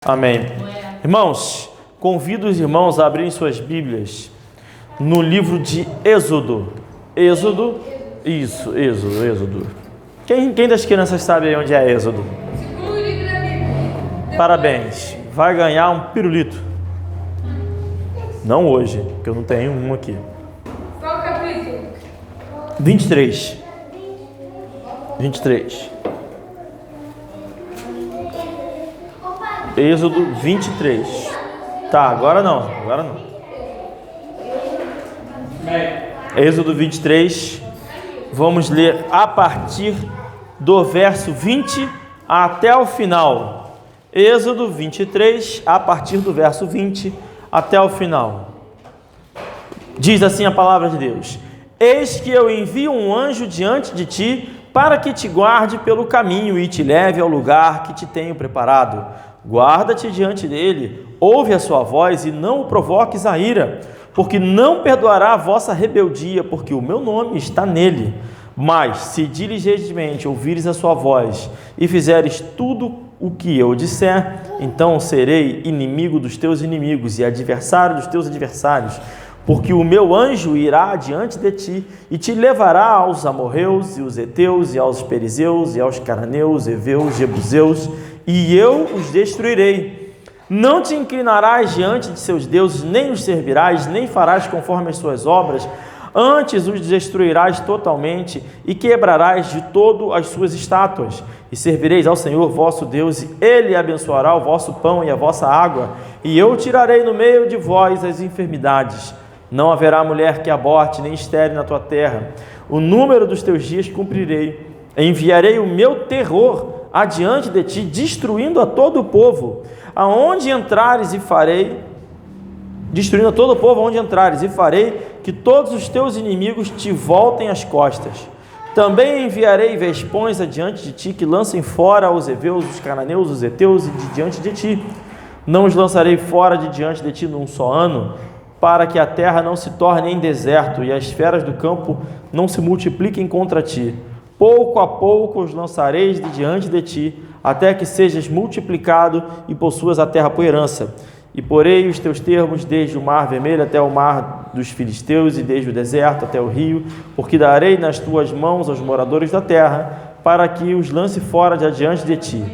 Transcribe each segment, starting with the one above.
Amém. Irmãos, convido os irmãos a abrirem suas Bíblias no livro de Êxodo. Êxodo. Quem das crianças sabe aí onde é Êxodo? Parabéns. Vai ganhar um pirulito. Não hoje, porque eu não tenho um aqui. Qual o capítulo? 23. Êxodo 23. Tá, agora não. Êxodo 23. Vamos ler a partir do verso 20 até o final. Êxodo 23, a partir do verso 20 até o final. Diz assim a palavra de Deus: Eis que eu envio um anjo diante de ti, para que te guarde pelo caminho e te leve ao lugar que te tenho preparado. Guarda-te diante dele, ouve a sua voz e não o provoques a ira, porque não perdoará a vossa rebeldia, porque o meu nome está nele. Mas se diligentemente ouvires a sua voz e fizeres tudo o que eu disser, então serei inimigo dos teus inimigos e adversário dos teus adversários, porque o meu anjo irá diante de ti e te levará aos amorreus e os heteus e aos perizeus e aos cananeus, heveus, jebuseus, e eu os destruirei. Não te inclinarás diante de seus deuses, nem os servirás, nem farás conforme as suas obras, antes os destruirás totalmente e quebrarás de todo as suas estátuas. E servireis ao Senhor vosso Deus, e Ele abençoará o vosso pão e a vossa água, e eu tirarei no meio de vós as enfermidades. Não haverá mulher que aborte, nem estéril na tua terra. O número dos teus dias cumprirei. Enviarei o meu terror adiante de ti, destruindo a todo o povo, aonde entrares, e farei, destruindo a todo o povo aonde entrares, e farei que todos os teus inimigos te voltem as costas. Também enviarei vespões adiante de ti, que lancem fora os heveus, os cananeus, os heteus, e de diante de ti. Não os lançarei fora de diante de ti num só ano, para que a terra não se torne em deserto, e as feras do campo não se multipliquem contra ti. Pouco a pouco os lançareis de diante de ti, até que sejas multiplicado e possuas a terra por herança. E porei os teus termos desde o mar vermelho até o mar dos filisteus, e desde o deserto até o rio, porque darei nas tuas mãos aos moradores da terra, para que os lance fora de adiante de ti.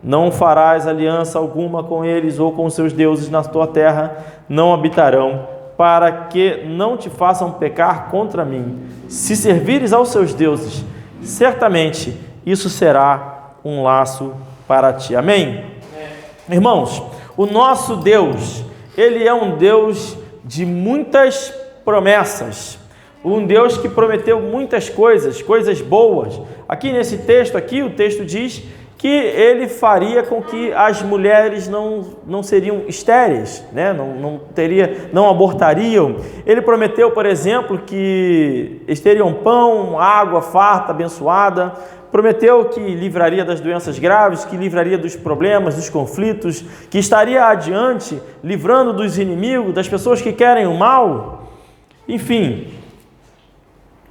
Não farás aliança alguma com eles ou com os seus deuses na tua terra, não habitarão, para que não te façam pecar contra mim. Se servires aos seus deuses, certamente isso será um laço para ti. Amém? Irmãos, o nosso Deus, Ele é um Deus de muitas promessas, um Deus que prometeu muitas coisas boas. Aqui nesse texto, o texto diz que Ele faria com que as mulheres não seriam estéreis, né? não abortariam. Ele prometeu, por exemplo, que eles teriam pão, água farta, abençoada. Prometeu que livraria das doenças graves, que livraria dos problemas, dos conflitos, que estaria adiante, livrando dos inimigos, das pessoas que querem o mal. Enfim,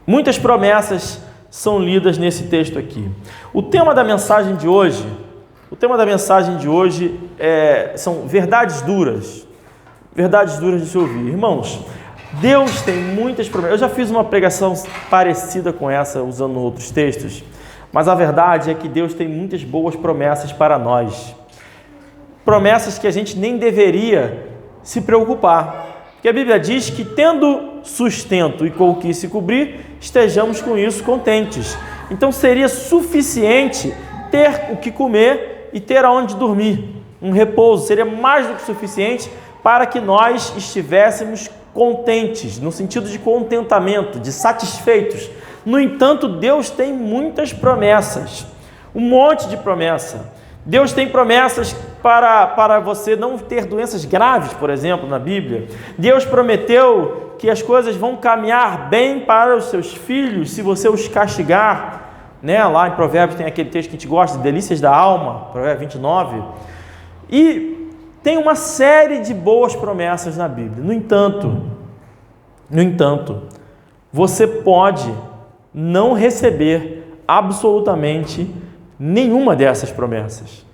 muitas promessas são lidas nesse texto aqui. O tema da mensagem de hoje são verdades duras de se ouvir. Irmãos, Deus tem muitas promessas. Eu já fiz uma pregação parecida com essa, usando outros textos, mas a verdade é que Deus tem muitas boas promessas para nós. Promessas que a gente nem deveria se preocupar, porque a Bíblia diz que, tendo sustento e com o que se cobrir, estejamos com isso contentes. Então seria suficiente ter o que comer e ter aonde dormir, um repouso. Seria mais do que suficiente para que nós estivéssemos contentes, no sentido de contentamento, de satisfeitos. No entanto, Deus tem muitas promessas, um monte de promessa. Deus tem promessas para você não ter doenças graves, por exemplo, na Bíblia. Deus prometeu que as coisas vão caminhar bem para os seus filhos se você os castigar, né? Lá em Provérbios tem aquele texto que a gente gosta, delícias da alma, Provérbios 29. E tem uma série de boas promessas na Bíblia. No entanto, você pode não receber absolutamente nenhuma dessas promessas.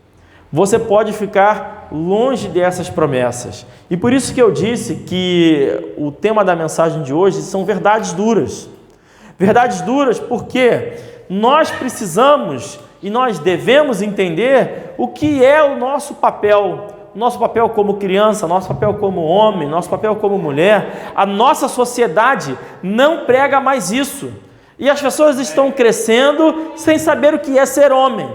você pode ficar longe dessas promessas. E por isso que eu disse que o tema da mensagem de hoje são verdades duras. Verdades duras porque nós precisamos e nós devemos entender o que é o nosso papel como criança, nosso papel como homem, nosso papel como mulher. A nossa sociedade não prega mais isso. E as pessoas estão crescendo sem saber o que é ser homem.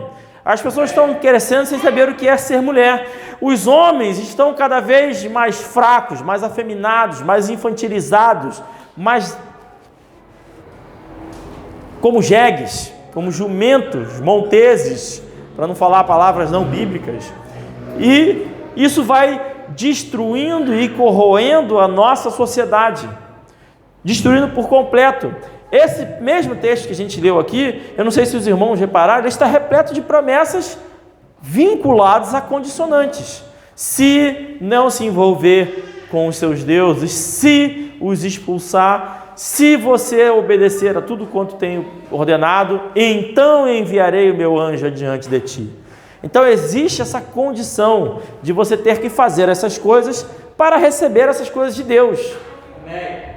As pessoas estão crescendo sem saber o que é ser mulher. Os homens estão cada vez mais fracos, mais afeminados, mais infantilizados, mais como jegues, como jumentos, monteses, para não falar palavras não bíblicas. E isso vai destruindo e corroendo a nossa sociedade, destruindo por completo. Esse mesmo texto que a gente leu aqui, eu não sei se os irmãos repararam, ele está repleto de promessas vinculadas a condicionantes. Se não se envolver com os seus deuses, se os expulsar, se você obedecer a tudo quanto tenho ordenado, então enviarei o meu anjo adiante de ti. Então existe essa condição de você ter que fazer essas coisas para receber essas coisas de Deus. Amém.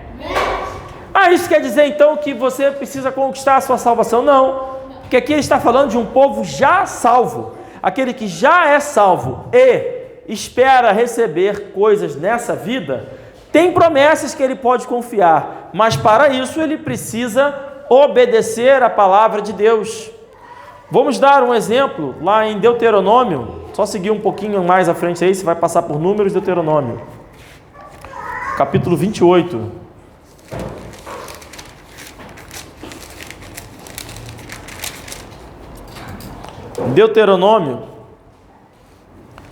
Isso quer dizer então que você precisa conquistar a sua salvação? Não, porque aqui ele está falando de um povo já salvo, aquele que já é salvo e espera receber coisas nessa vida, tem promessas que ele pode confiar, mas para isso ele precisa obedecer a palavra de Deus. Vamos dar um exemplo lá em Deuteronômio, só seguir um pouquinho mais à frente aí, você vai passar por Números, Deuteronômio, capítulo 28. Deuteronômio,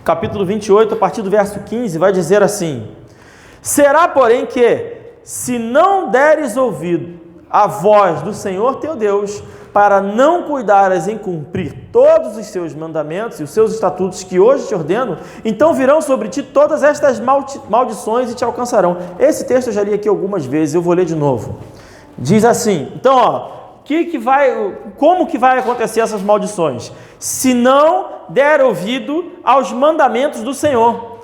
capítulo 28, a partir do verso 15, vai dizer assim: será, porém, que, se não deres ouvido à voz do Senhor teu Deus, para não cuidares em cumprir todos os seus mandamentos e os seus estatutos que hoje te ordeno, então virão sobre ti todas estas maldições e te alcançarão. Esse texto eu já li aqui algumas vezes, eu vou ler de novo. Diz assim, então, como que vai acontecer essas maldições? Se não der ouvido aos mandamentos do Senhor.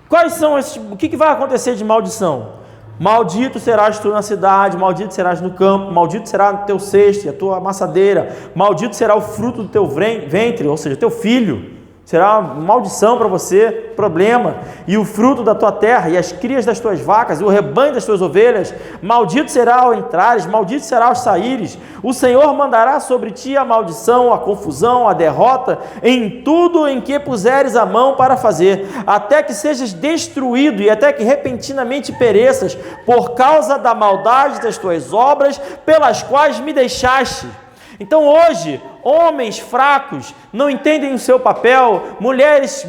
Quais são esses? O que vai acontecer de maldição? Maldito serás tu na cidade, maldito serás no campo, maldito será o teu cesto e a tua amassadeira, maldito será o fruto do teu ventre, ou seja, teu filho. Será uma maldição para você, problema. E o fruto da tua terra, e as crias das tuas vacas, e o rebanho das tuas ovelhas, maldito será ao entrares, maldito será ao saíres. O Senhor mandará sobre ti a maldição, a confusão, a derrota, em tudo em que puseres a mão para fazer, até que sejas destruído e até que repentinamente pereças, por causa da maldade das tuas obras, pelas quais me deixaste. Então hoje, homens fracos não entendem o seu papel, mulheres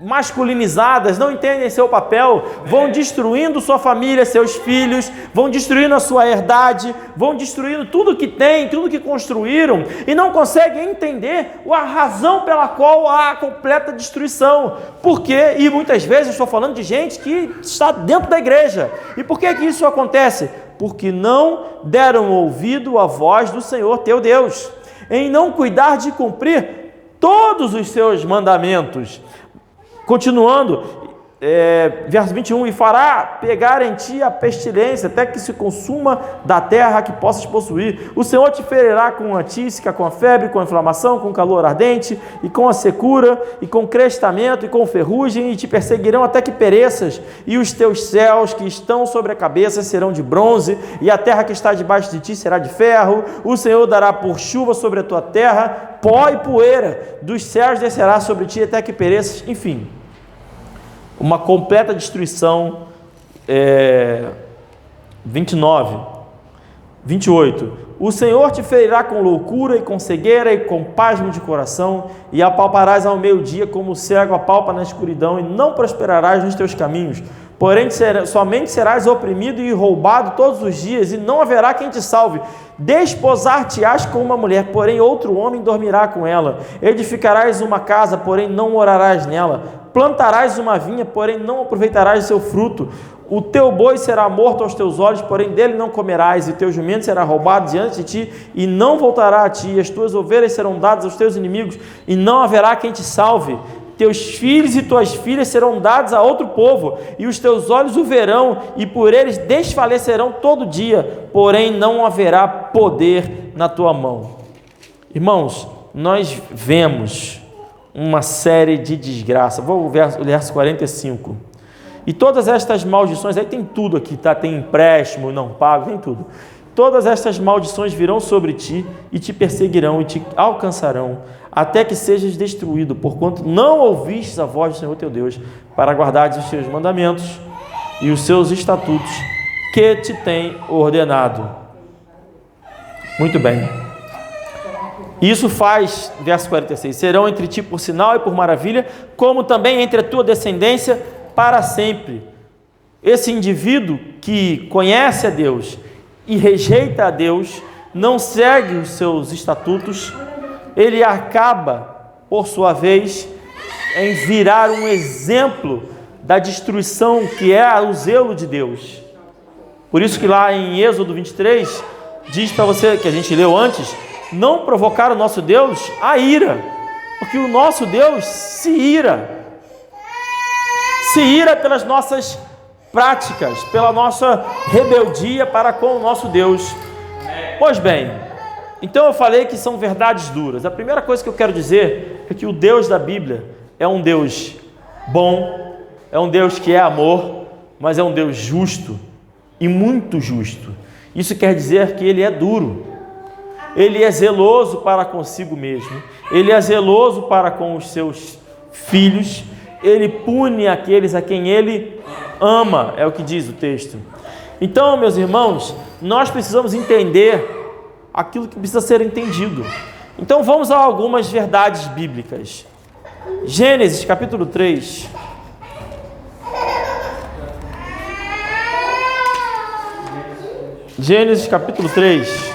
masculinizadas não entendem seu papel, vão destruindo sua família, seus filhos, vão destruindo a sua herdade, vão destruindo tudo que tem, tudo que construíram, e não conseguem entender a razão pela qual há a completa destruição. Por quê? E muitas vezes eu estou falando de gente que está dentro da igreja. E por que isso acontece? Porque não deram ouvido à voz do Senhor teu Deus, em não cuidar de cumprir todos os seus mandamentos. Continuando, verso 21, e fará pegar em ti a pestilência, até que se consuma da terra que possas possuir. O Senhor te ferirá com a tísica, com a febre, com a inflamação, com calor ardente, e com a secura, e com crestamento, e com ferrugem, e te perseguirão até que pereças, e os teus céus que estão sobre a cabeça serão de bronze, e a terra que está debaixo de ti será de ferro. O Senhor dará por chuva sobre a tua terra, pó e poeira, dos céus descerá sobre ti até que pereças. Enfim, uma completa destruição. 29, 28. O Senhor te ferirá com loucura e com cegueira e com pasmo de coração, e apalparás ao meio-dia como o cego apalpa na escuridão, e não prosperarás nos teus caminhos. Porém, somente serás oprimido e roubado todos os dias, e não haverá quem te salve. Desposar-te-ás com uma mulher, porém outro homem dormirá com ela. Edificarás uma casa, porém não morarás nela. Plantarás uma vinha, porém não aproveitarás o seu fruto. O teu boi será morto aos teus olhos, porém dele não comerás, e teu jumento será roubado diante de ti, e não voltará a ti, e as tuas ovelhas serão dadas aos teus inimigos, e não haverá quem te salve. Teus filhos e tuas filhas serão dados a outro povo, e os teus olhos o verão, e por eles desfalecerão todo dia, porém não haverá poder na tua mão. Irmãos, nós vemos uma série de desgraças. Vou ao verso 45. E todas estas maldições, aí tem tudo aqui, tá? Tem empréstimo, não pago, tem tudo. Todas estas maldições virão sobre ti e te perseguirão e te alcançarão, até que sejas destruído, porquanto não ouvistes a voz do Senhor teu Deus, para guardares os seus mandamentos e os seus estatutos que te tem ordenado. Muito bem. Isso faz, verso 46, serão entre ti por sinal e por maravilha, como também entre a tua descendência para sempre. Esse indivíduo que conhece a Deus e rejeita a Deus, não segue os seus estatutos, ele acaba, por sua vez, em virar um exemplo da destruição que é o zelo de Deus. Por isso que lá em Êxodo 23, diz para você, que a gente leu antes, não provocar o nosso Deus a ira, porque o nosso Deus se ira pelas nossas práticas, pela nossa rebeldia para com o nosso Deus. Pois bem, então eu falei que são verdades duras. A primeira coisa que eu quero dizer é que o Deus da Bíblia é um Deus bom, é um Deus que é amor, mas é um Deus justo e muito justo. Isso quer dizer que Ele é duro, Ele é zeloso para consigo mesmo, Ele é zeloso para com os seus filhos, Ele pune aqueles a quem Ele ama, é o que diz o texto. Então, meus irmãos, nós precisamos entender aquilo que precisa ser entendido. Então vamos a algumas verdades bíblicas. Gênesis capítulo 3. Gênesis capítulo 3.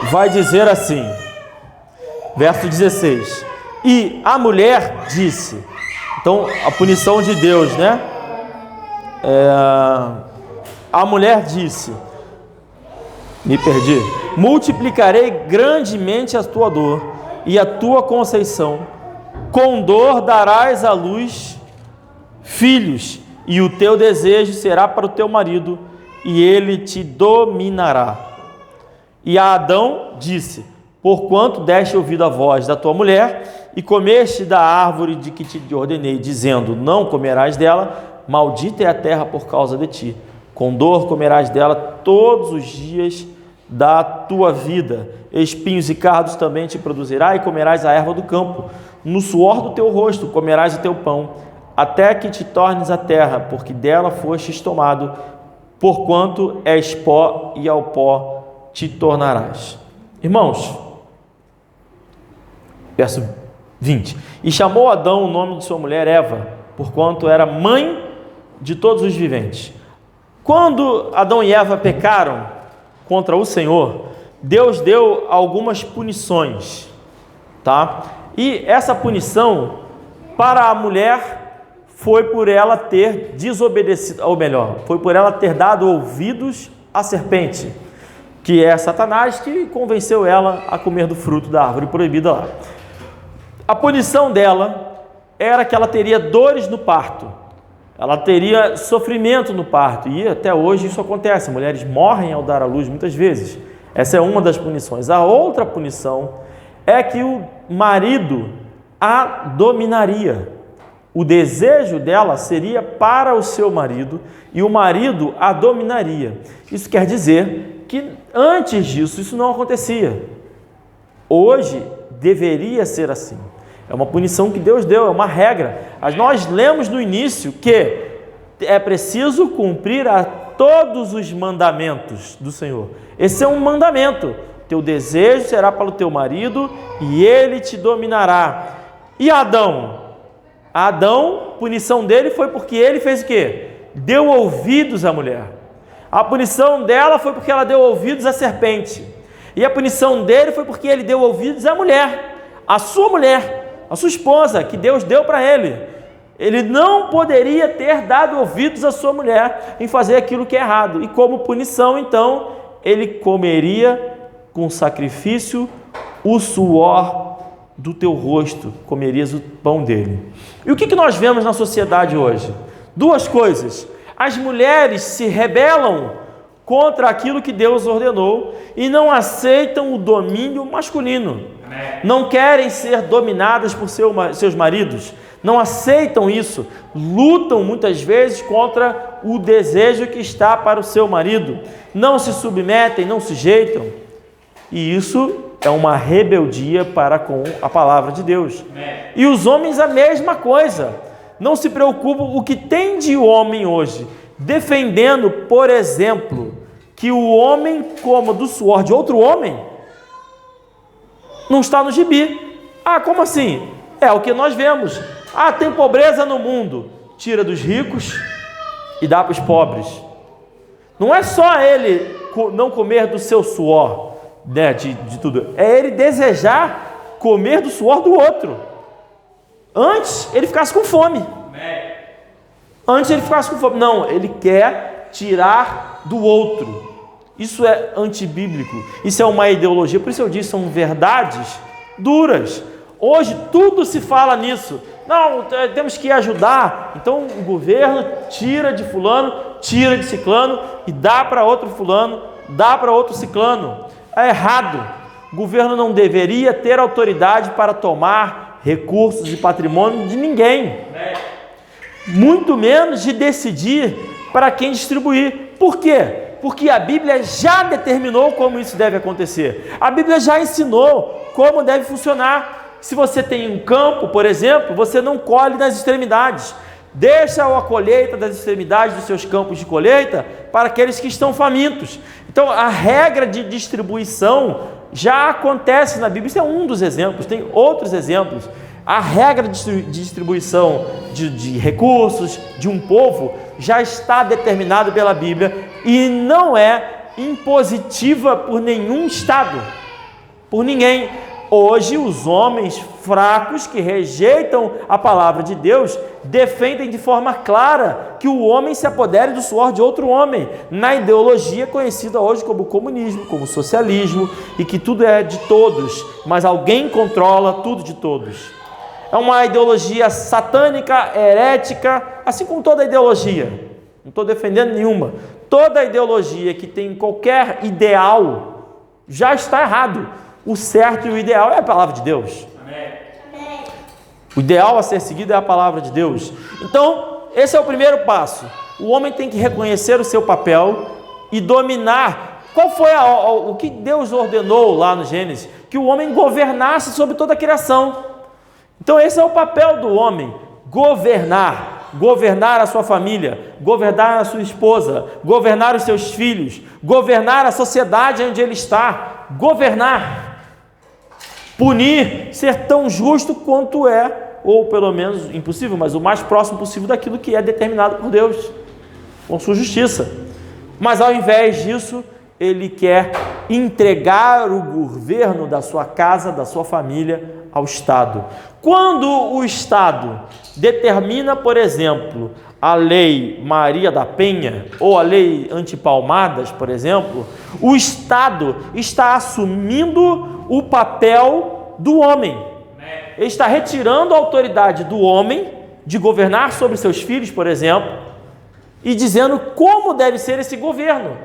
Vai dizer assim, verso 16: e a mulher disse, então a punição de Deus, né? A mulher disse, me perdi, multiplicarei grandemente a tua dor e a tua conceição, com dor darás à luz filhos, e o teu desejo será para o teu marido, e ele te dominará. E a Adão disse, porquanto deste ouvido à voz da tua mulher, e comeste da árvore de que te ordenei, dizendo, não comerás dela, maldita é a terra por causa de ti, com dor comerás dela todos os dias da tua vida, espinhos e cardos também te produzirá, e comerás a erva do campo, no suor do teu rosto comerás o teu pão, até que te tornes a terra, porque dela fostes tomado, porquanto és pó, e ao pó te tornarás. Irmãos, verso 20, e chamou Adão o nome de sua mulher Eva, porquanto era mãe de todos os viventes. Quando Adão e Eva pecaram contra o Senhor, Deus deu algumas punições, tá? E essa punição para a mulher foi por ela ter desobedecido, ou melhor, foi por ela ter dado ouvidos à serpente, que é Satanás, que convenceu ela a comer do fruto da árvore proibida lá. A punição dela era que ela teria dores no parto, ela teria sofrimento no parto, e até hoje isso acontece, mulheres morrem ao dar à luz muitas vezes. Essa é uma das punições. A outra punição é que o marido a dominaria. O desejo dela seria para o seu marido e o marido a dominaria. Isso quer dizer que antes disso isso não acontecia. Hoje deveria ser assim. É uma punição que Deus deu, é uma regra. Mas nós lemos no início que é preciso cumprir a todos os mandamentos do Senhor. Esse é um mandamento. Teu desejo será para o teu marido e ele te dominará. E Adão? Adão, punição dele foi porque ele fez o quê? Deu ouvidos à mulher. A punição dela foi porque ela deu ouvidos à serpente. E a punição dele foi porque ele deu ouvidos à mulher, a sua mulher, a sua esposa, que Deus deu para ele. Ele não poderia ter dado ouvidos à sua mulher em fazer aquilo que é errado. E como punição, então, ele comeria com sacrifício o suor do teu rosto, comerias o pão dele. E o que nós vemos na sociedade hoje? Duas coisas. As mulheres se rebelam contra aquilo que Deus ordenou e não aceitam o domínio masculino. Não querem ser dominadas por seus maridos, não aceitam isso, lutam muitas vezes contra o desejo que está para o seu marido, não se submetem, não se sujeitam, e isso é uma rebeldia para com a palavra de Deus. E os homens a mesma coisa, não se preocupam. O que tem de homem hoje defendendo, por exemplo, que o homem coma do suor de outro homem, não está no gibi. Ah, como assim? É o que nós vemos. Ah, tem pobreza no mundo, tira dos ricos e dá para os pobres. Não é só ele não comer do seu suor, né, de tudo, é ele desejar comer do suor do outro. Antes ele ficasse com fome. Não, ele quer tirar do outro. Isso é antibíblico, isso é uma ideologia. Por isso eu disse, são verdades duras. Hoje tudo se fala nisso. Não, temos que ajudar. Então o governo tira de fulano, tira de ciclano e dá para outro fulano, dá para outro ciclano. É errado. O governo não deveria ter autoridade para tomar recursos e patrimônio de ninguém, muito menos de decidir para quem distribuir. Por quê? Porque a Bíblia já determinou como isso deve acontecer. A Bíblia já ensinou como deve funcionar. Se você tem um campo, por exemplo, você não colhe nas extremidades. Deixa a colheita das extremidades dos seus campos de colheita para aqueles que estão famintos. Então, a regra de distribuição já acontece na Bíblia. Isso é um dos exemplos, tem outros exemplos. A regra de distribuição de recursos de um povo já está determinada pela Bíblia e não é impositiva por nenhum Estado, por ninguém. Hoje, os homens fracos que rejeitam a palavra de Deus defendem de forma clara que o homem se apodere do suor de outro homem, na ideologia conhecida hoje como comunismo, como socialismo, e que tudo é de todos, mas alguém controla tudo de todos. É uma ideologia satânica, herética, assim como toda ideologia. Não estou defendendo nenhuma. Toda ideologia que tem qualquer ideal já está errado. O certo e o ideal é a palavra de Deus. Amém. O ideal a ser seguido é a palavra de Deus. Então, esse é o primeiro passo. O homem tem que reconhecer o seu papel e dominar. Qual foi o que Deus ordenou lá no Gênesis? Que o homem governasse sobre toda a criação. Então, esse é o papel do homem: governar. Governar a sua família, governar a sua esposa, governar os seus filhos, governar a sociedade onde ele está, governar. Punir, ser tão justo quanto é, ou pelo menos impossível, mas o mais próximo possível daquilo que é determinado por Deus, com sua justiça. Mas ao invés disso, ele quer entregar o governo da sua casa, da sua família, ao Estado. Quando o Estado determina, por exemplo, a lei Maria da Penha, ou a lei antipalmadas, por exemplo, o Estado está assumindo o papel do homem. Ele está retirando a autoridade do homem de governar sobre seus filhos, por exemplo, e dizendo como deve ser esse governo.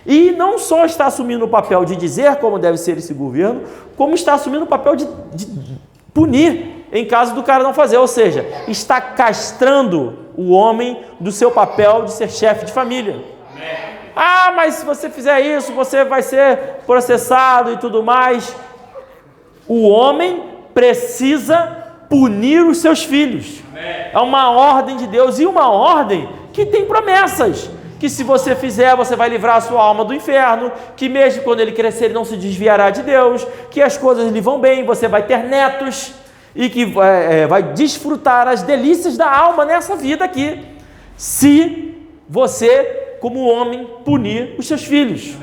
E não só está assumindo o papel de dizer como deve ser esse governo, como está assumindo o papel de punir em caso do cara não fazer, ou seja, está castrando o homem do seu papel de ser chefe de família. Ah, mas se você fizer isso, você vai ser processado e tudo mais. O homem precisa punir os seus filhos. É uma ordem de Deus, e uma ordem que tem promessas. Que se você fizer, você vai livrar a sua alma do inferno, que mesmo quando ele crescer, ele não se desviará de Deus, que as coisas lhe vão bem, você vai ter netos, e que vai desfrutar as delícias da alma nessa vida aqui, se você, como homem, punir os seus filhos.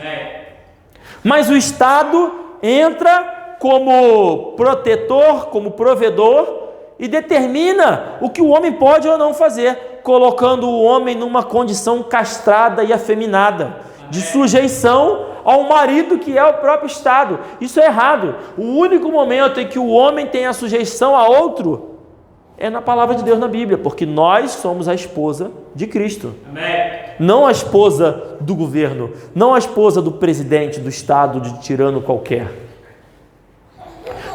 Mas o Estado entra como protetor, como provedor, e determina o que o homem pode ou não fazer, colocando o homem numa condição castrada e afeminada, de sujeição ao marido, que é o próprio Estado. Isso é errado. O único momento em que o homem tem a sujeição a outro é na palavra de Deus na Bíblia, porque nós somos a esposa de Cristo. Amém. Não a esposa do governo, não a esposa do presidente do Estado, de tirano qualquer.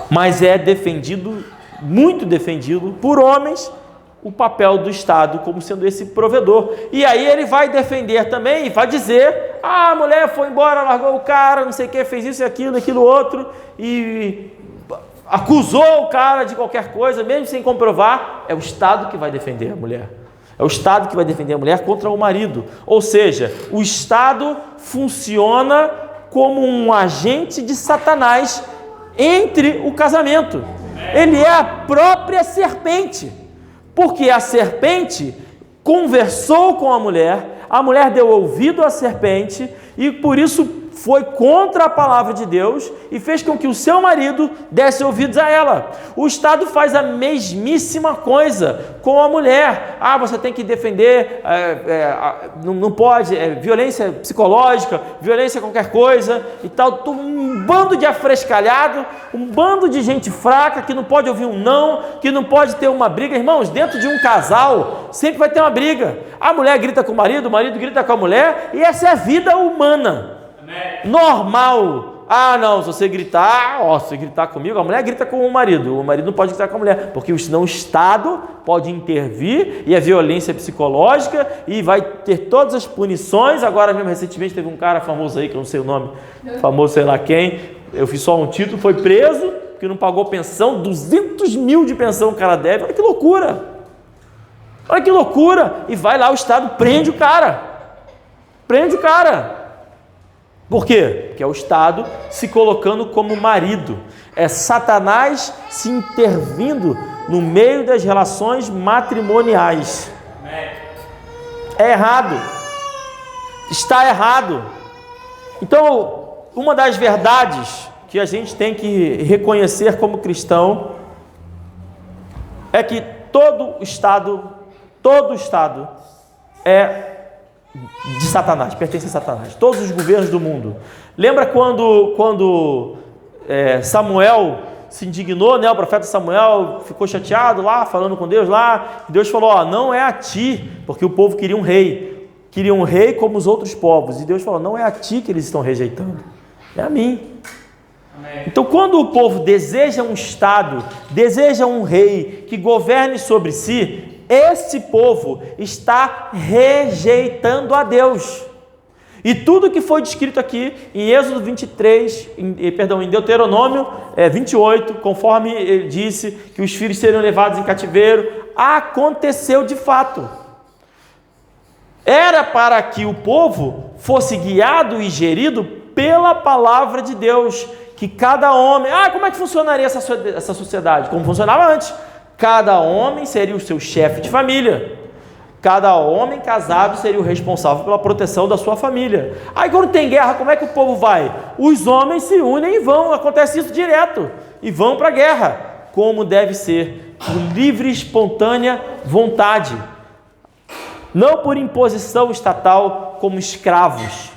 Mas é defendido, muito defendido por homens, o papel do Estado como sendo esse provedor. E aí ele vai defender também e vai dizer: a mulher foi embora, largou o cara, não sei o que, fez isso e aquilo outro, e acusou o cara de qualquer coisa, mesmo sem comprovar. É o Estado que vai defender a mulher. É o Estado que vai defender a mulher contra o marido. Ou seja, o Estado funciona como um agente de Satanás entre o casamento. Ele é a própria serpente, porque a serpente conversou com a mulher deu ouvido à serpente e por isso foi contra a palavra de Deus e fez com que o seu marido desse ouvidos a ela. O Estado faz a mesmíssima coisa com a mulher. Você tem que defender, não pode, violência psicológica, violência qualquer coisa e tal. Um bando de afrescalhado, um bando de gente fraca que não pode ouvir um não, que não pode ter uma briga. Irmãos, dentro de um casal sempre vai ter uma briga. A mulher grita com o marido grita com a mulher, e essa é a vida humana. Normal. Não, se você gritar, se você gritar comigo, a mulher grita com o marido não pode gritar com a mulher, porque senão o Estado pode intervir e a violência psicológica e vai ter todas as punições. Agora mesmo, recentemente, teve um cara famoso aí, que eu não sei o nome, famoso sei lá quem, eu fiz só um título, foi preso, porque não pagou pensão, 200 mil de pensão o cara deve. Olha que loucura, e vai lá o Estado, prende o cara. Por quê? Porque é o Estado se colocando como marido. É Satanás se intervindo no meio das relações matrimoniais. É errado. Está errado. Então, uma das verdades que a gente tem que reconhecer como cristão é que todo Estado é de Satanás, pertence a Satanás. Todos os governos do mundo. Lembra quando Samuel se indignou, o profeta Samuel ficou chateado lá, falando com Deus lá, Deus falou: não é a ti, porque o povo queria um rei como os outros povos, e Deus falou: não é a ti que eles estão rejeitando, é a mim. Amém. Então, quando o povo deseja um Estado, deseja um rei que governe sobre si, esse povo está rejeitando a Deus. E tudo que foi descrito aqui em Êxodo 23, em Deuteronômio 28, conforme ele disse que os filhos seriam levados em cativeiro, aconteceu de fato. Era para que o povo fosse guiado e gerido pela palavra de Deus, que cada homem... como é que funcionaria essa sociedade? Como funcionava antes? Cada homem seria o seu chefe de família. Cada homem casado seria o responsável pela proteção da sua família. Aí quando tem guerra, como é que o povo vai? Os homens se unem e vão, acontece isso direto, e vão para a guerra, como deve ser, por livre e espontânea vontade, não por imposição estatal como escravos.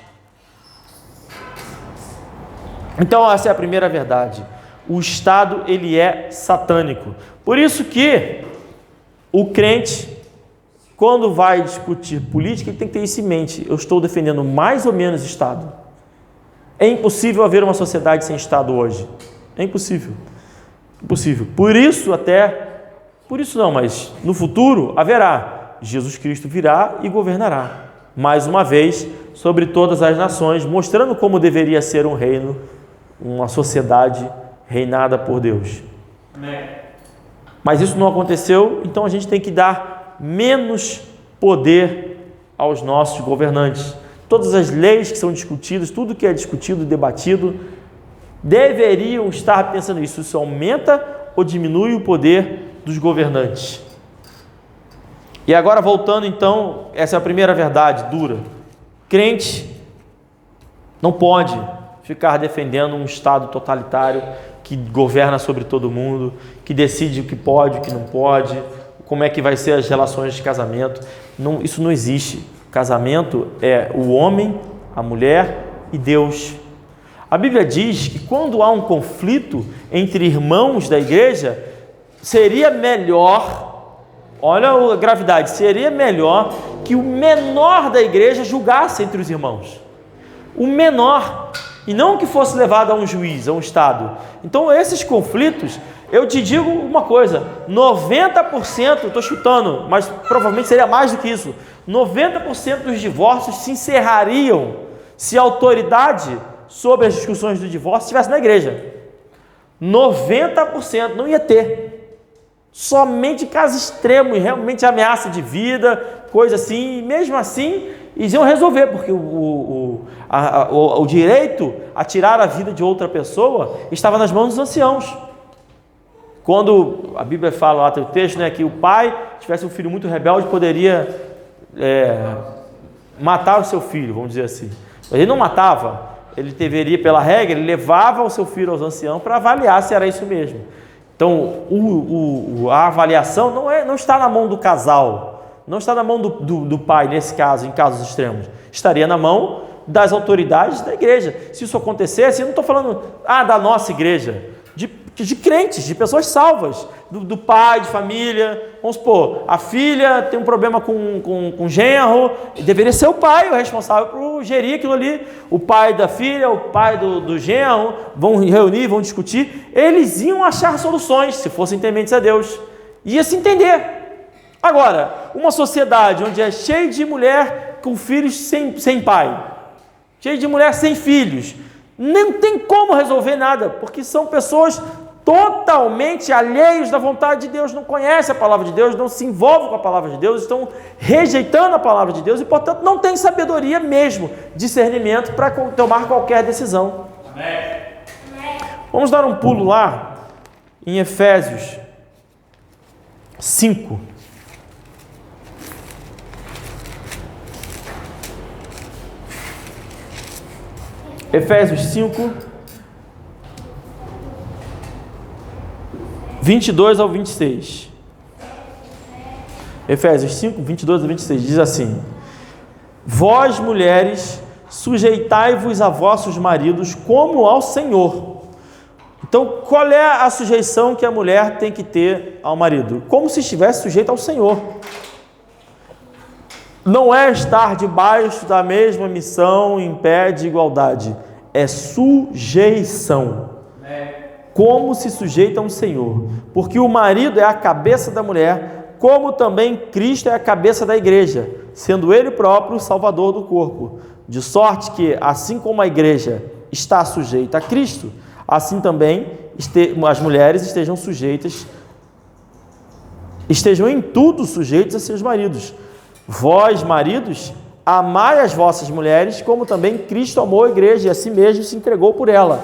Então essa é a primeira verdade. O Estado, ele é satânico. Por isso que o crente, quando vai discutir política, ele tem que ter isso em mente. Eu estou defendendo mais ou menos Estado. É impossível haver uma sociedade sem Estado hoje. É impossível. Impossível. Por isso não, mas no futuro haverá. Jesus Cristo virá e governará, mais uma vez, sobre todas as nações, mostrando como deveria ser um reino, uma sociedade reinada por Deus. Amém. Mas isso não aconteceu, então a gente tem que dar menos poder aos nossos governantes. Todas as leis que são discutidas, tudo que é discutido e debatido, deveriam estar pensando nisso. Isso aumenta ou diminui o poder dos governantes. E agora voltando então, essa é a primeira verdade dura. Crente não pode ficar defendendo um Estado totalitário que governa sobre todo mundo, que decide o que pode, o que não pode, como é que vai ser as relações de casamento. Não, isso não existe. Casamento é o homem, a mulher e Deus. A Bíblia diz que quando há um conflito entre irmãos da igreja, seria melhor, olha a gravidade, seria melhor que o menor da igreja julgasse entre os irmãos. O menor, e não que fosse levado a um juiz, a um estado. Então esses conflitos, eu te digo uma coisa, 90%, estou chutando, mas provavelmente seria mais do que isso, 90% dos divórcios se encerrariam se a autoridade sobre as discussões do divórcio estivesse na igreja. 90% não ia ter. Somente casos extremos, realmente ameaça de vida, coisa assim, e mesmo assim eles iam resolver, porque o direito a tirar a vida de outra pessoa estava nas mãos dos anciãos. Quando a Bíblia fala lá, tem o texto, né, que o pai tivesse um filho muito rebelde, poderia matar o seu filho, vamos dizer assim. Mas ele não matava, ele deveria, pela regra, ele levava o seu filho aos anciãos para avaliar se era isso mesmo. Então, a avaliação não está na mão do casal, não está na mão do pai, nesse caso, em casos extremos. Estaria na mão das autoridades da igreja. Se isso acontecesse, eu não estou falando da nossa igreja, de crentes, de pessoas salvas, do pai, de família. Vamos supor, a filha tem um problema com o genro, deveria ser o pai o responsável por gerir aquilo ali. O pai da filha, o pai do genro, vão reunir, vão discutir. Eles iam achar soluções, se fossem tementes a Deus. Ia se entender. Agora, uma sociedade onde é cheia de mulher com filhos sem pai, cheia de mulher sem filhos, não tem como resolver nada, porque são pessoas totalmente alheios da vontade de Deus, não conhecem a palavra de Deus, não se envolvem com a palavra de Deus, estão rejeitando a palavra de Deus e, portanto, não têm sabedoria mesmo, discernimento para tomar qualquer decisão. Amém. Vamos dar um pulo lá em Efésios 5. Efésios 5, 22 ao 26. Efésios 5, 22 ao 26, diz assim: Vós, mulheres, sujeitai-vos a vossos maridos como ao Senhor. Então, qual é a sujeição que a mulher tem que ter ao marido? Como se estivesse sujeita ao Senhor. Não é estar debaixo da mesma missão em pé de igualdade, é sujeição. Como se sujeita a um Senhor, porque o marido é a cabeça da mulher, como também Cristo é a cabeça da igreja, sendo ele próprio o salvador do corpo, de sorte que, assim como a igreja está sujeita a Cristo, assim também as mulheres estejam em tudo sujeitos a seus maridos. Vós, maridos, amai as vossas mulheres, como também Cristo amou a igreja e a si mesmo se entregou por ela,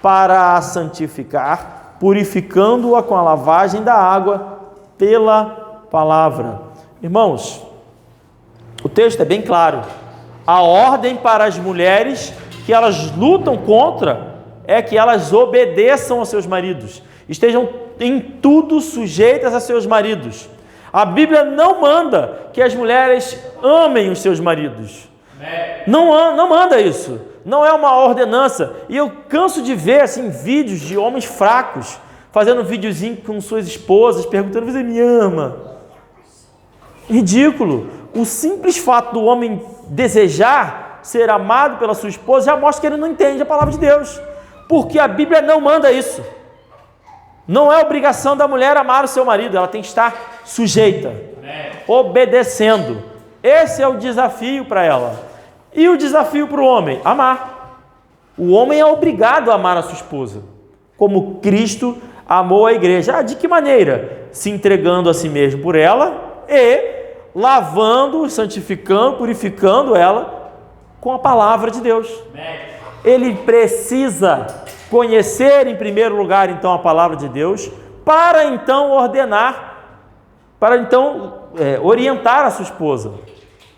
para a santificar, purificando-a com a lavagem da água pela palavra. Irmãos, o texto é bem claro. A ordem para as mulheres que elas lutam contra é que elas obedeçam aos seus maridos, estejam em tudo sujeitas a seus maridos. A Bíblia não manda que as mulheres amem os seus maridos. Não manda isso. Não é uma ordenança. E eu canso de ver assim, vídeos de homens fracos fazendo videozinho com suas esposas, perguntando: você me ama? Ridículo. O simples fato do homem desejar ser amado pela sua esposa já mostra que ele não entende a palavra de Deus. Porque a Bíblia não manda isso. Não é obrigação da mulher amar o seu marido, ela tem que estar sujeita, obedecendo. Esse é o desafio para ela. E o desafio para o homem? Amar. O homem é obrigado a amar a sua esposa, como Cristo amou a igreja. De que maneira? Se entregando a si mesmo por ela e lavando, santificando, purificando ela com a palavra de Deus. Ele precisa conhecer em primeiro lugar então a palavra de Deus, para então ordenar, para então orientar a sua esposa.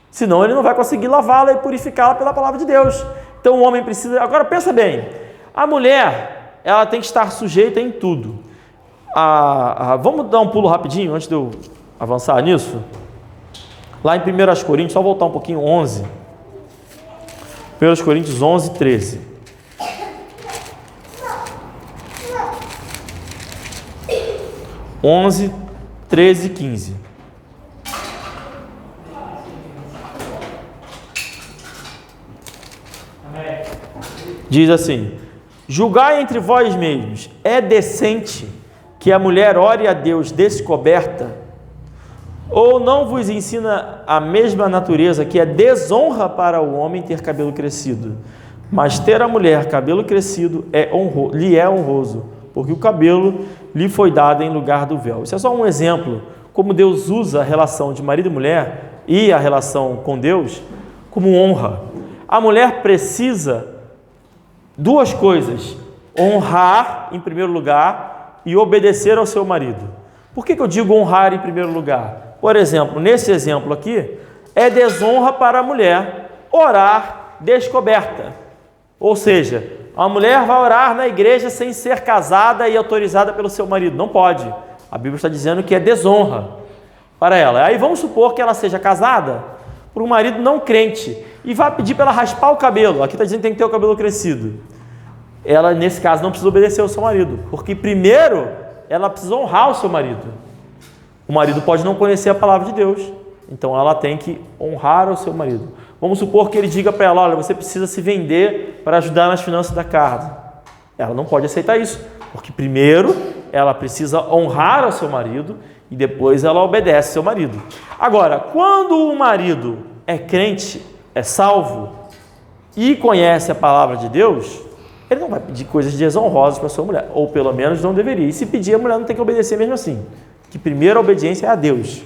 Senão ele não vai conseguir lavá-la e purificá-la pela palavra de Deus. Então o homem precisa... Agora pensa bem, a mulher, ela tem que estar sujeita em tudo. Vamos dar um pulo rapidinho, antes de eu avançar nisso? Lá em 1 Coríntios, só voltar um pouquinho, 11. 1 Coríntios 11, 13. (11, 13 e 15). Diz assim: julgai entre vós mesmos, é decente que a mulher ore a Deus descoberta? Ou não vos ensina a mesma natureza que é desonra para o homem ter cabelo crescido? Mas ter a mulher cabelo crescido lhe é honroso, porque o cabelo lhe foi dado em lugar do véu. Isso é só um exemplo, como Deus usa a relação de marido e mulher e a relação com Deus como honra. A mulher precisa duas coisas: honrar em primeiro lugar e obedecer ao seu marido. Por que eu digo honrar em primeiro lugar? Por exemplo, nesse exemplo aqui, é desonra para a mulher orar descoberta. Ou seja, a mulher vai orar na igreja sem ser casada e autorizada pelo seu marido. Não pode. A Bíblia está dizendo que é desonra para ela. Aí vamos supor que ela seja casada por um marido não crente e vai pedir para ela raspar o cabelo. Aqui está dizendo que tem que ter o cabelo crescido. Ela, nesse caso, não precisa obedecer ao seu marido, porque primeiro ela precisa honrar o seu marido. O marido pode não conhecer a palavra de Deus, então ela tem que honrar o seu marido. Vamos supor que ele diga para ela: olha, você precisa se vender para ajudar nas finanças da casa. Ela não pode aceitar isso, porque primeiro ela precisa honrar o seu marido e depois ela obedece ao seu marido. Agora, quando o marido é crente, é salvo e conhece a palavra de Deus, ele não vai pedir coisas desonrosas para sua mulher, ou pelo menos não deveria. E se pedir, a mulher não tem que obedecer mesmo assim, que primeiro a obediência é a Deus.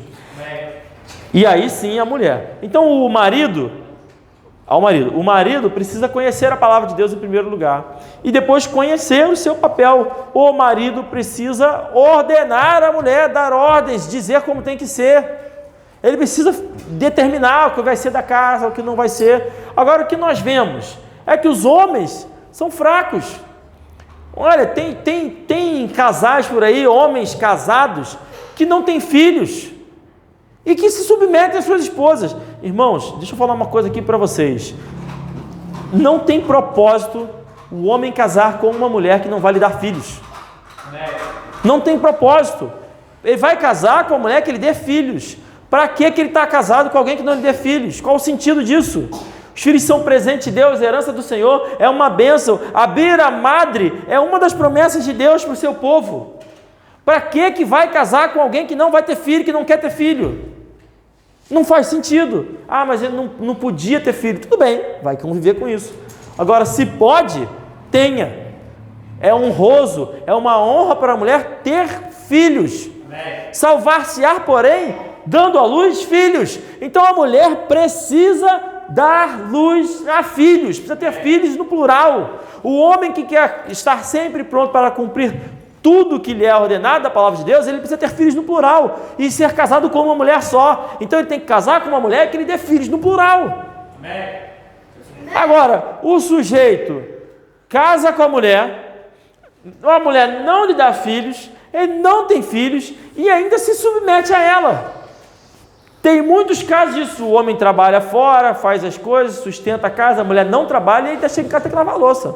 E aí sim a mulher. Então o marido precisa conhecer a palavra de Deus em primeiro lugar e depois conhecer o seu papel. O marido precisa ordenar a mulher, dar ordens, dizer como tem que ser. Ele precisa determinar o que vai ser da casa, o que não vai ser. Agora, o que nós vemos é que os homens são fracos. Olha, tem casais por aí, homens casados, que não têm filhos e que se submetem às suas esposas. Irmãos, deixa eu falar uma coisa aqui para vocês. Não tem propósito o homem casar com uma mulher que não vai lhe dar filhos. Não tem propósito. Ele vai casar com uma mulher que lhe dê filhos. Para que ele está casado com alguém que não lhe dê filhos? Qual o sentido disso? Os filhos são presente de Deus, a herança do Senhor é uma bênção. A beira madre é uma das promessas de Deus para o seu povo. Para que vai casar com alguém que não vai ter filho, que não quer ter filho? Não faz sentido. Ah, mas ele não podia ter filho. Tudo bem, vai conviver com isso. Agora, se pode, tenha. É honroso, é uma honra para a mulher ter filhos. Salvar-se-á, porém, dando à luz filhos. Então a mulher precisa dar luz a filhos, precisa ter filhos no plural. O homem que quer estar sempre pronto para cumprir tudo que lhe é ordenado da palavra de Deus, ele precisa ter filhos no plural e ser casado com uma mulher só. Então ele tem que casar com uma mulher que lhe dê filhos no plural. Agora, o sujeito casa com a mulher não lhe dá filhos, ele não tem filhos e ainda se submete a ela. Tem muitos casos disso. O homem trabalha fora, faz as coisas, sustenta a casa, a mulher não trabalha e ainda chega em casa e tem que lavar a louça.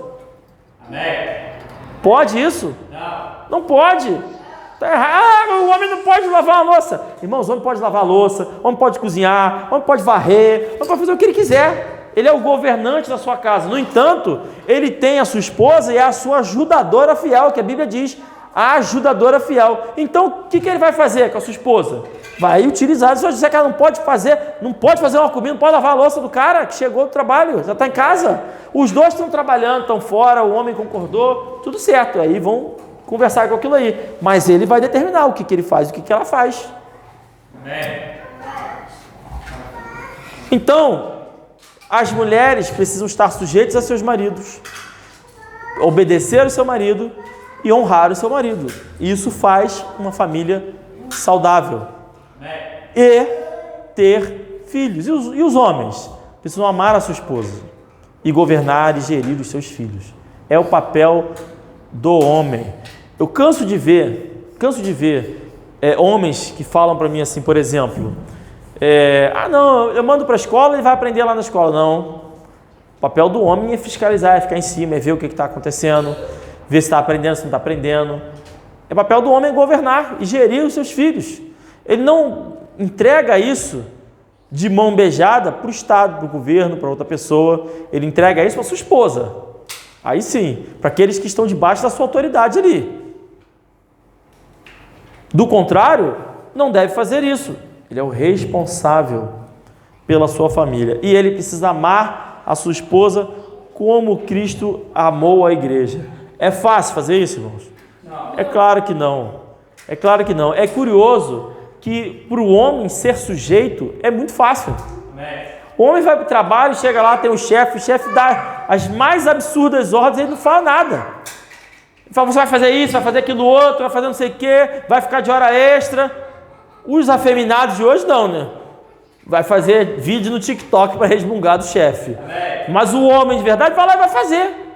Pode isso? Não pode. Está errado. O homem não pode lavar a louça. Irmãos, o homem pode lavar a louça, o homem pode cozinhar, o homem pode varrer, o homem pode fazer o que ele quiser. Ele é o governante da sua casa. No entanto, ele tem a sua esposa e é a sua ajudadora fiel, que a Bíblia diz, a ajudadora fiel. Então, o que ele vai fazer com a sua esposa? Vai utilizar. Se eu disser que ela não pode fazer uma comida, não pode lavar a louça do cara que chegou do trabalho, já está em casa. Os dois estão trabalhando, estão fora, o homem concordou, tudo certo. Aí vão conversar com aquilo aí. Mas ele vai determinar o que ele faz e o que ela faz. Então, as mulheres precisam estar sujeitas a seus maridos, obedecer ao seu marido e honrar o seu marido. Isso faz uma família saudável. E ter filhos. E os homens precisam amar a sua esposa e governar e gerir os seus filhos. É o papel do homem. Eu canso de ver homens que falam para mim assim, por exemplo, não, eu mando para a escola e ele vai aprender lá na escola. Não, o papel do homem é fiscalizar, é ficar em cima, é ver o que está acontecendo, ver se está aprendendo, se não está aprendendo. O papel do homem é governar e gerir os seus filhos. Ele não entrega isso de mão beijada para o Estado, para o governo, para outra pessoa. Ele entrega isso para sua esposa. Aí sim, para aqueles que estão debaixo da sua autoridade ali. Do contrário, não deve fazer isso. Ele é o responsável pela sua família. E ele precisa amar a sua esposa como Cristo amou a igreja. É fácil fazer isso, irmãos? É claro que não. É claro que não. É curioso que para o homem ser sujeito é muito fácil. O homem vai para o trabalho, chega lá, tem o chefe dá as mais absurdas ordens e ele não fala nada. Ele fala, você vai fazer isso, vai fazer aquilo outro, vai fazer não sei o quê, vai ficar de hora extra. Os afeminados de hoje não, né? Vai fazer vídeo no TikTok para resmungar do chefe. Mas o homem de verdade vai lá e vai fazer.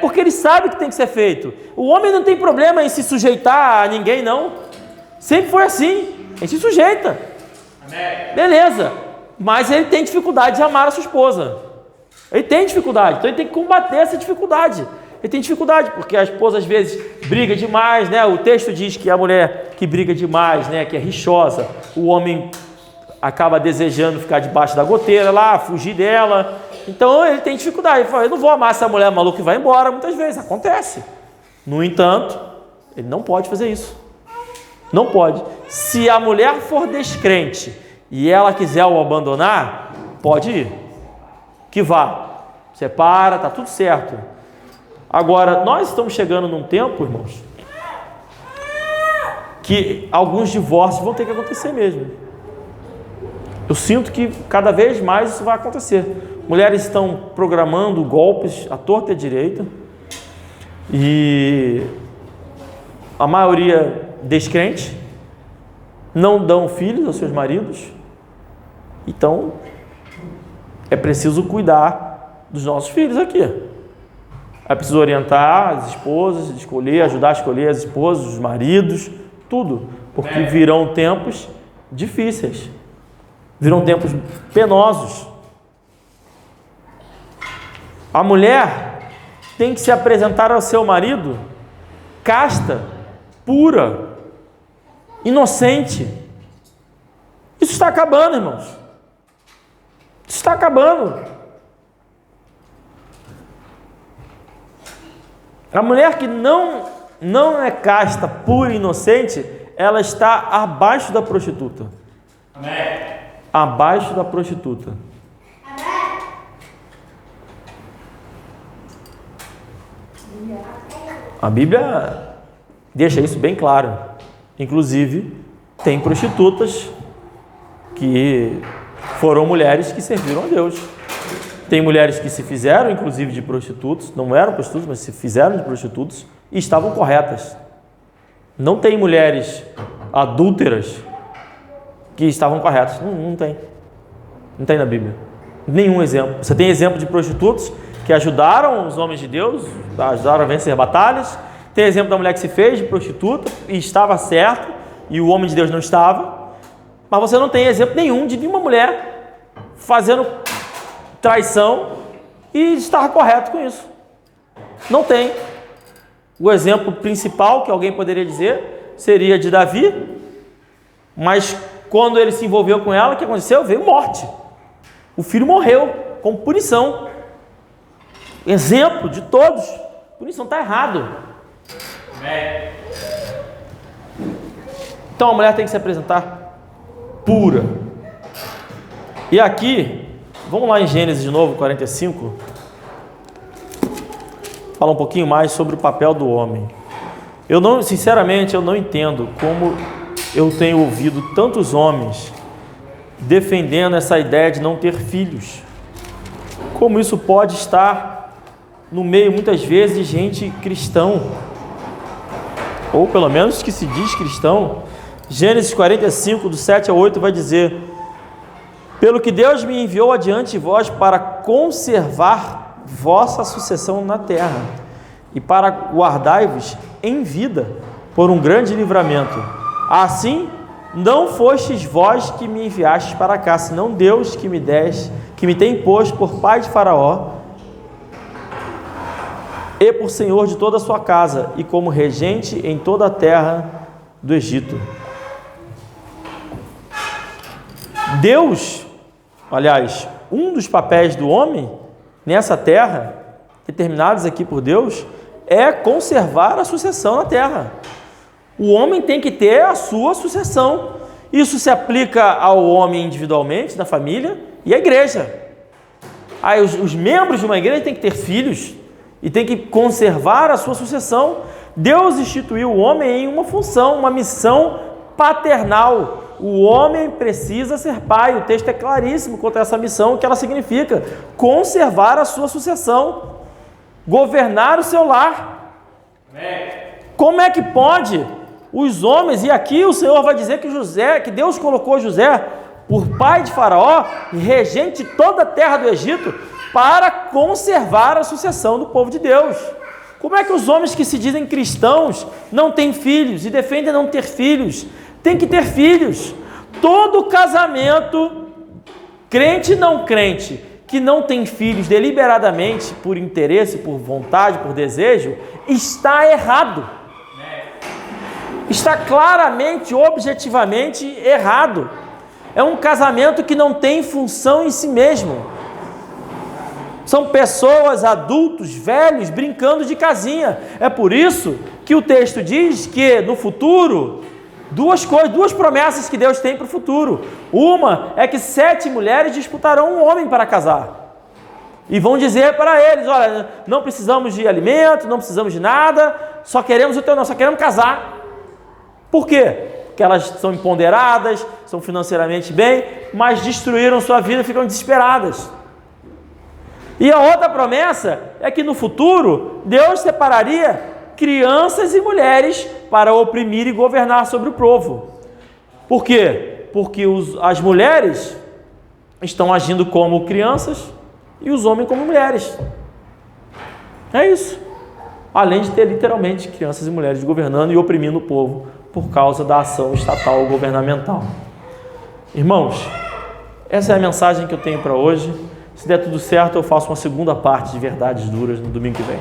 Porque ele sabe que tem que ser feito. O homem não tem problema em se sujeitar a ninguém, não. Sempre foi assim. Ele se sujeita. Beleza. Mas ele tem dificuldade de amar a sua esposa. Ele tem dificuldade. Então ele tem que combater essa dificuldade. Ele tem dificuldade, porque a esposa às vezes briga demais, né? O texto diz que a mulher que briga demais, né? Que é rixosa, o homem acaba desejando ficar debaixo da goteira lá, fugir dela. Então ele tem dificuldade. Ele fala, eu não vou amar essa mulher maluca e vai embora. Muitas vezes acontece. No entanto, ele não pode fazer isso. Não pode. Se a mulher for descrente e ela quiser o abandonar, pode ir. Que vá. Separa, tá tudo certo. Agora, nós estamos chegando num tempo, irmãos, que alguns divórcios vão ter que acontecer mesmo. Eu sinto que cada vez mais isso vai acontecer. Mulheres estão programando golpes à torta e à direita. E a maioria descrente, não dão filhos aos seus maridos. Então, é preciso cuidar dos nossos filhos aqui. É preciso orientar as esposas, ajudar a escolher as esposas, os maridos, tudo. Porque virão tempos difíceis. Virão tempos penosos. A mulher tem que se apresentar ao seu marido casta, pura, inocente. Isso está acabando, irmãos. Isso está acabando. A mulher que não é casta, pura e inocente, ela está abaixo da prostituta. Amém. Abaixo da prostituta. Amém. A Bíblia deixa isso bem claro. Inclusive, tem prostitutas que foram mulheres que serviram a Deus. Tem mulheres que se fizeram, inclusive, de prostitutos, não eram prostitutos, mas se fizeram de prostitutos e estavam corretas. Não tem mulheres adúlteras que estavam corretas. Não tem. Não tem na Bíblia. Nenhum exemplo. Você tem exemplo de prostitutos que ajudaram os homens de Deus, ajudaram a vencer batalhas. Tem exemplo da mulher que se fez de prostituta e estava certo e o homem de Deus não estava. Mas você não tem exemplo nenhum de nenhuma mulher fazendo traição e estar correto com isso. Não tem. O exemplo principal que alguém poderia dizer seria de Davi, mas quando ele se envolveu com ela, o que aconteceu? Veio morte. O filho morreu como punição. Exemplo de todos. Punição está errado. Então a mulher tem que se apresentar pura. E aqui vamos lá em Gênesis de novo, 45. Fala um pouquinho mais sobre o papel do homem. Sinceramente, eu não entendo como eu tenho ouvido tantos homens defendendo essa ideia de não ter filhos. Como isso pode estar no meio, muitas vezes, de gente cristão. Ou pelo menos que se diz cristão. Gênesis 45, do 7 a 8, vai dizer: pelo que Deus me enviou adiante de vós para conservar vossa sucessão na terra, e para guardai-vos em vida por um grande livramento. Assim, não fostes vós que me enviastes para cá, senão Deus que me tem posto por pai de Faraó e por senhor de toda a sua casa, e como regente em toda a terra do Egito. Deus, aliás, um dos papéis do homem nessa terra, determinados aqui por Deus, é conservar a sucessão na terra. O homem tem que ter a sua sucessão. Isso se aplica ao homem individualmente, na família, e à igreja. Aí os membros de uma igreja têm que ter filhos e têm que conservar a sua sucessão. Deus instituiu o homem em uma função, uma missão paternal. O homem precisa ser pai. O texto é claríssimo quanto a essa missão, o que ela significa: conservar a sua sucessão, governar o seu lar. Como é que pode os homens, e aqui o Senhor vai dizer que Deus colocou José por pai de Faraó, regente de toda a terra do Egito, para conservar a sucessão do povo de Deus. Como é que os homens que se dizem cristãos não têm filhos e defendem não ter filhos? Tem que ter filhos. Todo casamento, crente e não crente, que não tem filhos deliberadamente, por interesse, por vontade, por desejo, está errado. Está claramente, objetivamente errado. É um casamento que não tem função em si mesmo. São pessoas, adultos, velhos, brincando de casinha. É por isso que o texto diz que no futuro, duas promessas que Deus tem para o futuro. Uma é que 7 mulheres disputarão um homem para casar. E vão dizer para eles: olha, não precisamos de alimento, não precisamos de nada, só queremos o teu nome, só queremos casar. Por quê? Porque elas são empoderadas, são financeiramente bem, mas destruíram sua vida e ficam desesperadas. E a outra promessa é que no futuro Deus separaria crianças e mulheres para oprimir e governar sobre o povo. Por quê? Porque as mulheres estão agindo como crianças e os homens como mulheres. É isso. Além de ter literalmente crianças e mulheres governando e oprimindo o povo por causa da ação estatal ou governamental. Irmãos, essa é a mensagem que eu tenho para hoje. Se der tudo certo, eu faço uma segunda parte de Verdades Duras no domingo que vem.